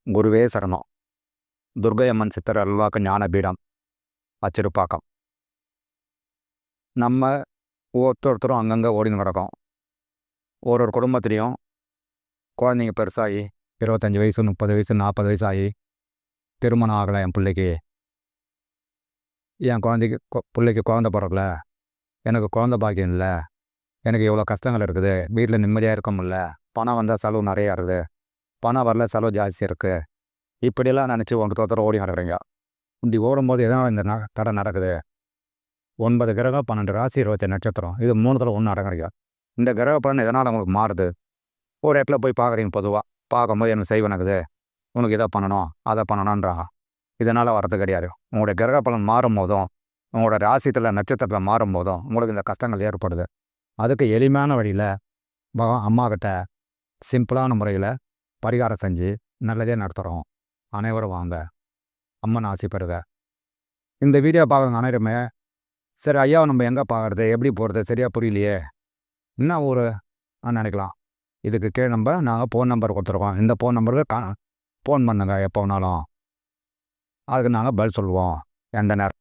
குருவே சரணம். துர்க்கை அம்மன் சித்தர் அல்வாக்கு ஞானபீடம், அச்சிறுப்பாக்கம். நம்ம ஒருத்தரும் அங்கங்கே ஓடின்னு கிடக்கோம். ஒரு குடும்பத்துலேயும் குழந்தைங்க பெருசாகி 25 வயசு, 30 வயசு, 40 வயசு ஆகி திருமணம் ஆகலை. என் பிள்ளைக்கு பிள்ளைக்கு குழந்த பிறக்கல, எனக்கு குழந்த பாக்கியம் இல்லை, எனக்கு எவ்வளோ கஷ்டங்கள் இருக்குது, வீட்டில் நிம்மதியாக இருக்க முடியல, பணம் வந்தால் செலவு நிறையா இருக்குது, பணம் வரல செலவு ஜாஸ்தியாக இருக்குது, இப்படியெல்லாம் நினச்சி ஒருத்தர் ஓடி நடக்கிறீங்க. இப்படி ஓடும்போது எதனால் இந்த தடை நடக்குது? 9 கிரகம், 12 ராசி, 28 நட்சத்திரம், இது 3த்துல 1 அடங்குறீங்க. இந்த கிரக பலன் எதனால் உங்களுக்கு மாறுது? ஒரு இடத்துல போய் பார்க்குறீங்க. பொதுவாக பார்க்கும்போது எனக்கு செய்வனக்குது, உனக்கு இதை பண்ணணும் அதை பண்ணணுன்றாங்க. இதனால் வரது கிடையாது. உங்களுடைய கிரக பலன் மாறும் போதும், உங்களோட ராசியத்தில் நட்சத்திரத்தில் மாறும் போதும் உங்களுக்கு இந்த கஷ்டங்கள் ஏற்படுது. அதுக்கு எளிமையான வழியில் அம்மாக்கிட்ட சிம்பிளான முறையில் பரிகாரம் செஞ்சு நல்லதே நடத்துகிறோம். அனைவரும் வாங்க, அம்மன் ஆசி பெறுக. இந்த வீடியோ பார்க்குறவங்க அனைவருமே சரி ஐயா நம்ம எங்கே பார்க்குறது, எப்படி போகிறது, சரியாக புரியலையே, என்ன ஊர் நினைக்கலாம். இதுக்கு கீழே நாங்கள் ஃபோன் நம்பர் கொடுத்துருக்கோம். இந்த ஃபோன் நம்பருக்கு ஃபோன் பண்ணுங்க எப்போ வேணாலும். அதுக்கு நாங்கள் பதில் சொல்லுவோம் எந்த நேரம்.